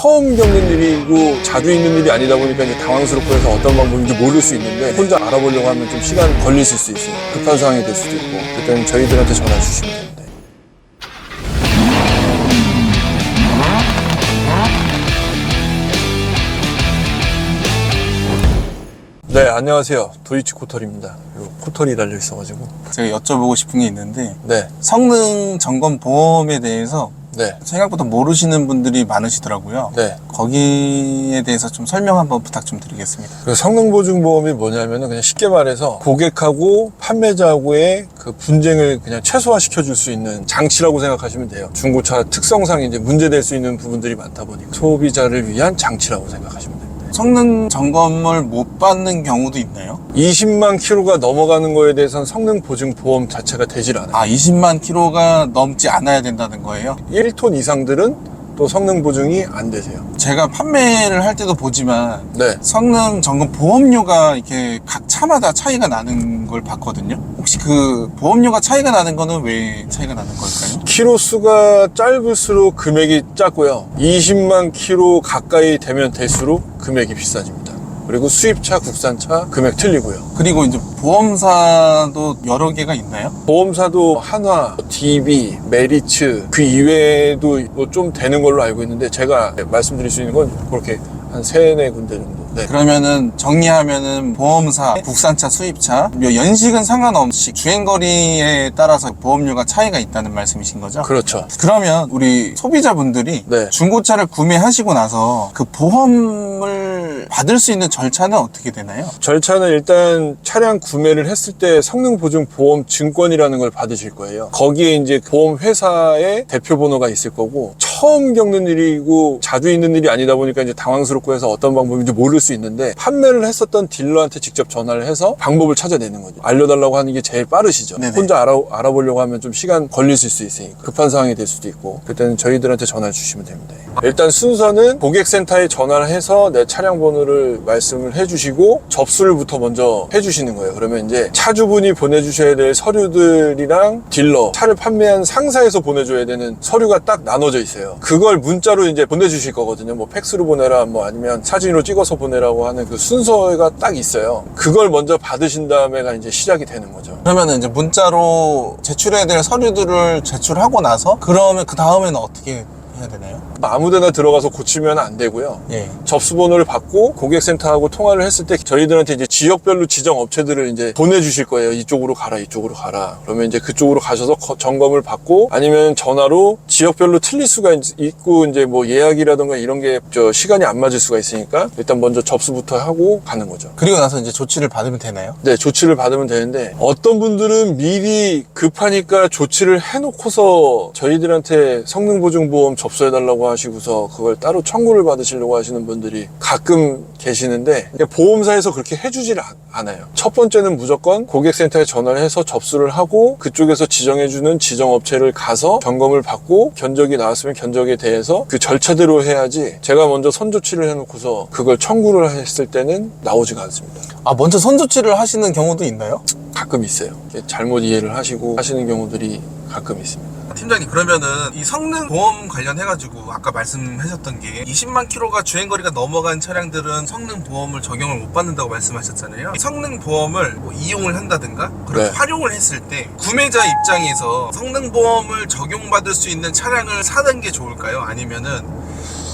처음 겪는 일이고 자주 있는 일이 아니다 보니까 이제 당황스럽고 해서 어떤 방법인지 모를 수 있는데 혼자 알아보려고 하면 좀 시간 걸리실 수 있어요. 급한 상황이 될 수도 있고 그때는 저희들한테 전화 주시면 됩니다. 네, 안녕하세요. 도이치 코털입니다. 코털이 달려 있어가지고 제가 여쭤보고 싶은 게 있는데 네, 성능 점검 보험에 대해서 네, 생각보다 모르시는 분들이 많으시더라고요. 네. 거기에 대해서 좀 설명 한번 부탁 좀 드리겠습니다. 그 성능보증보험이 뭐냐면은 그냥 쉽게 말해서 고객하고 판매자하고의 그 분쟁을 그냥 최소화시켜 줄 수 있는 장치라고 생각하시면 돼요. 중고차 특성상 이제 문제될 수 있는 부분들이 많다 보니까 소비자를 위한 장치라고 생각하시면 됩니다. 성능 점검을 못 받는 경우도 있나요? 20만 킬로가 넘어가는 거에 대해서는 성능보증보험 자체가 되질 않아요. 20만 킬로가 넘지 않아야 된다는 거예요? 1톤 이상들은 또 성능보증이 안 되세요. 제가 판매를 할 때도 보지만 네. 성능 점검 보험료가 이렇게 각 차마다 차이가 나는 걸 봤거든요. 혹시 그 보험료가 차이가 나는 거는 왜 차이가 나는 걸까요? 키로수가 짧을수록 금액이 작고요. 20만 킬로 가까이 되면 될수록 금액이 비싸집니다. 그리고 수입차, 국산차 금액 틀리고요. 그리고 이제 보험사도 여러 개가 있나요? 보험사도 한화, DB, 메리츠 그 이외에도 뭐 좀 되는 걸로 알고 있는데 제가 말씀드릴 수 있는 건 그렇게 한 3-4 군데 정도. 네. 그러면은 정리하면은 보험사, 국산차, 수입차 연식은 상관없이 주행거리에 따라서 보험료가 차이가 있다는 말씀이신 거죠? 그렇죠. 그러면 우리 소비자분들이 네. 중고차를 구매하시고 나서 그 보험을 받을 수 있는 절차는 어떻게 되나요? 절차는 일단 차량 구매를 했을 때 성능보증보험 증권이라는 걸 받으실 거예요. 거기에 이제 보험회사의 대표번호가 있을 거고 처음 겪는 일이고 자주 있는 일이 아니다 보니까 이제 당황스럽고 해서 어떤 방법인지 모를 수 있는데 판매를 했었던 딜러한테 직접 전화를 해서 방법을 찾아내는 거죠. 알려달라고 하는 게 제일 빠르시죠. 네네. 혼자 알아보려고 하면 좀 시간 걸리실 수 있으니까 급한 상황이 될 수도 있고 그때는 저희들한테 전화를 주시면 됩니다. 일단 순서는 고객센터에 전화를 해서 내 차량 번호를 말씀을 해주시고 접수를부터 먼저 해주시는 거예요. 그러면 이제 차주분이 보내주셔야 될 서류들이랑 딜러, 차를 판매한 상사에서 보내줘야 되는 서류가 딱 나눠져 있어요. 그걸 문자로 이제 보내주실 거거든요. 뭐 팩스로 보내라, 뭐 아니면 사진으로 찍어서 보내라고 하는 그 순서가 딱 있어요. 그걸 먼저 받으신 다음에가 이제 시작이 되는 거죠. 그러면 이제 문자로 제출해야 될 서류들을 제출하고 나서 그러면 그 다음에는 어떻게 해야 되나요? 아무데나 들어가서 고치면 안 되고요. 예. 접수번호를 받고 고객센터하고 통화를 했을 때 저희들한테 이제 지역별로 지정 업체들을 이제 보내주실 거예요. 이쪽으로 가라, 이쪽으로 가라. 그러면 이제 그쪽으로 가셔서 점검을 받고 아니면 전화로 지역별로 틀릴 수가 있고 이제 뭐 예약이라든가 이런 게 시간이 안 맞을 수가 있으니까 일단 먼저 접수부터 하고 가는 거죠. 그리고 나서 이제 조치를 받으면 되나요? 네, 조치를 받으면 되는데 어떤 분들은 미리 급하니까 조치를 해놓고서 저희들한테 성능보증보험 접수해달라고 하시고서 그걸 따로 청구를 받으시려고 하시는 분들이 가끔 계시는데 보험사에서 그렇게 해주질 않아요. 첫 번째는 무조건 고객센터에 전화를 해서 접수를 하고 그쪽에서 지정해주는 지정업체를 가서 점검을 받고 견적이 나왔으면 견적에 대해서 그 절차대로 해야지 제가 먼저 선조치를 해놓고서 그걸 청구를 했을 때는 나오지가 않습니다. 먼저 선조치를 하시는 경우도 있나요? 가끔 있어요. 잘못 이해를 하시고 하시는 경우들이 가끔 있습니다. 팀장님, 그러면은 이 성능 보험 관련해가지고 아까 말씀하셨던 게 20만 킬로가 주행거리가 넘어간 차량들은 성능 보험을 적용을 못 받는다고 말씀하셨잖아요. 이 성능 보험을 뭐 이용을 한다든가 그렇게 네. 활용을 했을 때 구매자 입장에서 성능 보험을 적용받을 수 있는 차량을 사는 게 좋을까요? 아니면은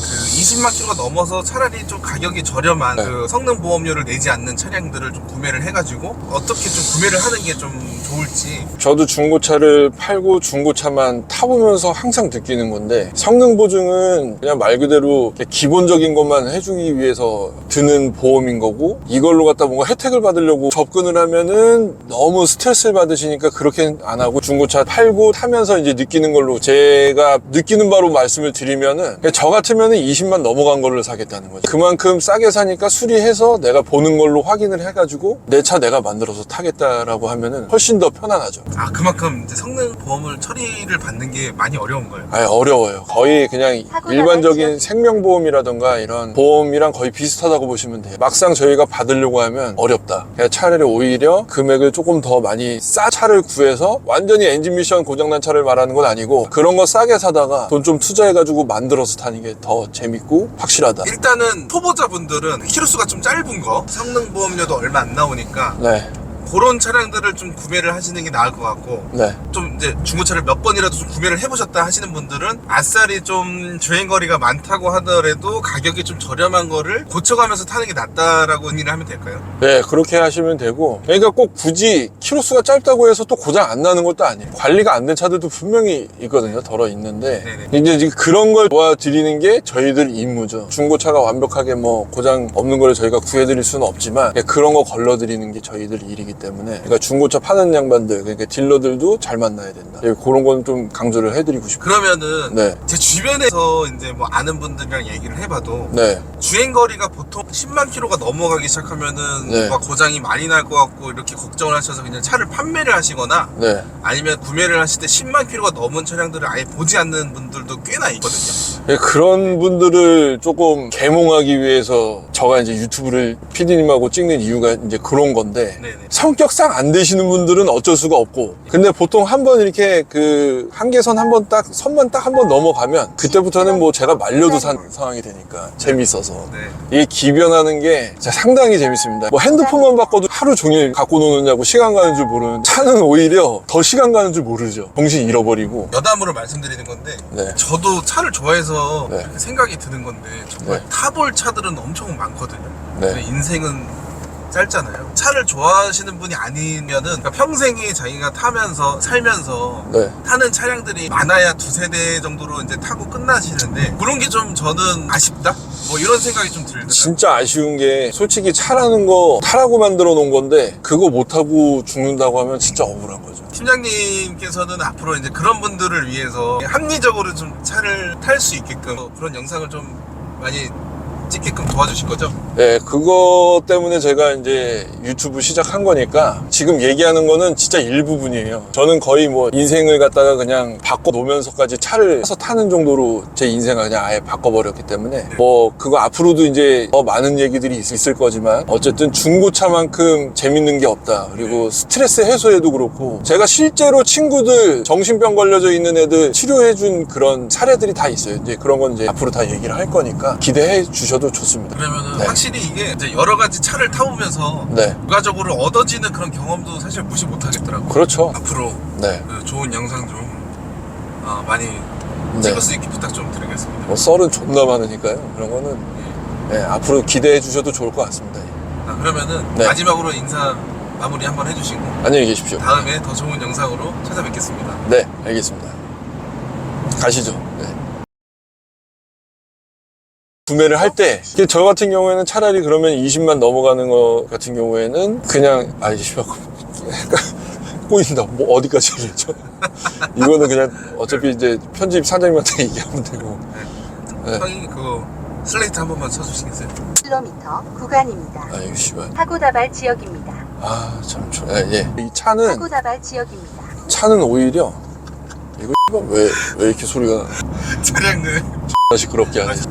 그 20만 킬로가 넘어서 차라리 좀 가격이 저렴한 네. 그 성능 보험료를 내지 않는 차량들을 좀 구매를 해가지고 어떻게 좀 구매를 하는 게 좀 좋을지. 저도 중고차를 팔고 중고차만 타보면서 항상 느끼는 건데 성능 보증은 그냥 말 그대로 기본적인 것만 해주기 위해서 드는 보험인 거고 이걸로 갖다 뭔가 혜택을 받으려고 접근을 하면은 너무 스트레스를 받으시니까 그렇게 안 하고 중고차 팔고 타면서 이제 느끼는 걸로 제가 느끼는 바로 말씀을 드리면은 저 같으면은 20만 넘어간 걸로 사겠다는 거죠. 그만큼 싸게 사니까 수리해서 내가 보는 걸로 확인을 해가지고 내 차 내가 만들어서 타겠다라고 하면은 훨씬 더 편안하죠. 그만큼 이제 성능 보험을 처리를 받는 게 많이 어려운 거예요. 어려워요. 거의 그냥 일반적인 생명보험이라던가 이런 보험이랑 거의 비슷하다고 보시면 돼요. 막상 저희가 받으려고 하면 어렵다. 그냥 차라리 오히려 금액을 조금 더 많이 싼 차를 구해서 완전히 엔진 미션 고장난 차를 말하는 건 아니고 그런 거 싸게 사다가 돈 좀 투자해가지고 만들어서 타는 게 더 재밌고 있고 확실하다. 일단은 초보자분들은 키로수가 좀 짧은 거, 성능 보험료도 얼마 안 나오니까 네. 그런 차량들을 좀 구매를 하시는 게 나을 것 같고, 네. 좀 이제 중고차를 몇 번이라도 좀 구매를 해보셨다 하시는 분들은 아싸리 좀 주행거리가 많다고 하더라도 가격이 좀 저렴한 거를 고쳐가면서 타는 게 낫다라고 의미를 하면 될까요? 네, 그렇게 하시면 되고, 그러니까 꼭 굳이 키로수가 짧다고 해서 또 고장 안 나는 것도 아니에요. 관리가 안 된 차들도 분명히 있거든요. 덜어 있는데. 네네. 이제 그런 걸 도와드리는 게 저희들 임무죠. 중고차가 완벽하게 뭐 고장 없는 걸 저희가 구해드릴 수는 없지만, 그런 거 걸러드리는 게 저희들 일이기 때문에. 그러니까 중고차 파는 양반들, 그러니까 딜러들도 잘 만나야 된다. 그런 건 좀 강조를 해드리고 싶어요. 그러면은 네. 제 주변에서 이제 뭐 아는 분들이랑 얘기를 해봐도 네. 주행거리가 보통 10만 킬로가 넘어가기 시작하면은 네. 막 고장이 많이 날 것 같고 이렇게 걱정을 하셔서 그냥 차를 판매를 하시거나 네. 아니면 구매를 하실 때 10만 킬로가 넘은 차량들을 아예 보지 않는 분들도 꽤나 있거든요. 그런 분들을 조금 계몽하기 위해서 저가 이제 유튜브를 PD님하고 찍는 이유가 이제 그런 건데, 네네. 성격상 안 되시는 분들은 어쩔 수가 없고, 근데 보통 한번 이렇게 그 한계선 한번 딱 선만 딱 한번 넘어가면 그때부터는 뭐 제가 말려도 산 상황이 되니까 재밌어서 네. 이게 기변하는 게 진짜 상당히 재밌습니다. 뭐 핸드폰만 바꿔도 하루 종일 갖고 노느냐고 시간 가는 줄 모르는, 차는 오히려 더 시간 가는 줄 모르죠. 정신 잃어버리고. 여담으로 말씀드리는 건데 네. 저도 차를 좋아해서 네. 그렇게 생각이 드는 건데 정말 네. 타볼 차들은 엄청 많거든요. 네. 근데 인생은 짧잖아요. 차를 좋아하시는 분이 아니면은 그러니까 평생에 자기가 타면서 살면서 네. 타는 차량들이 많아야 두세 대 정도로 이제 타고 끝나시는데 그런 게 좀 저는 아쉽다? 뭐 이런 생각이 좀 들더라고요. 진짜 아쉬운 게 솔직히 차라는 거 타라고 만들어 놓은 건데 그거 못 타고 죽는다고 하면 진짜 억울한 거죠. 팀장님께서는 앞으로 이제 그런 분들을 위해서 합리적으로 좀 차를 탈 수 있게끔 그런 영상을 좀 많이 찍게끔 도와주실 거죠? 네, 그거 때문에 제가 이제 유튜브 시작한 거니까 지금 얘기하는 거는 진짜 일부분이에요. 저는 거의 뭐 인생을 갖다가 그냥 바꿔 놓으면서까지 차를 사서 타는 정도로 제 인생을 그냥 아예 바꿔버렸기 때문에 뭐 그거 앞으로도 이제 더 많은 얘기들이 있을 거지만 어쨌든 중고차만큼 재밌는 게 없다. 그리고 스트레스 해소에도 그렇고 제가 실제로 친구들 정신병 걸려져 있는 애들 치료해준 그런 사례들이 다 있어요. 이제 그런 건 이제 앞으로 다 얘기를 할 거니까 기대해 주셔도 좋습니다. 그러면은 네. 확실히 이게 이제 여러 가지 차를 타보면서 네, 부가적으로 얻어지는 그런 경험도 사실 무시 못하겠더라고요. 그렇죠. 앞으로 네, 그 좋은 영상 좀 많이 네. 찍을 수 있게 부탁 좀 드리겠습니다. 뭐 썰은 존나 많으니까요. 그런 거는 네, 앞으로 기대해 주셔도 좋을 것 같습니다. 그러면은 네. 마지막으로 인사 마무리 한번 해주시고 안녕히 계십시오. 다음에 더 좋은 영상으로 찾아뵙겠습니다. 네, 알겠습니다. 가시죠. 네. 구매를 할 때 저 같은 경우에는 차라리 그러면 20만 넘어가는 거 같은 경우에는 그냥 씨발 꼬인다. 뭐 어디까지 얘기했죠? 이거는 그냥 어차피 이제 편집 사장님한테 얘기하면 되고. 네. 형이 그 슬레이트 한 번만 쳐주시겠어요? km 구간입니다. 이거 씨발. 사고다발 지역입니다. 참 예. 이 차는 사고다발 지역입니다. 차는 오히려 이거 왜 이렇게 소리가 차량을 시끄럽게 하지?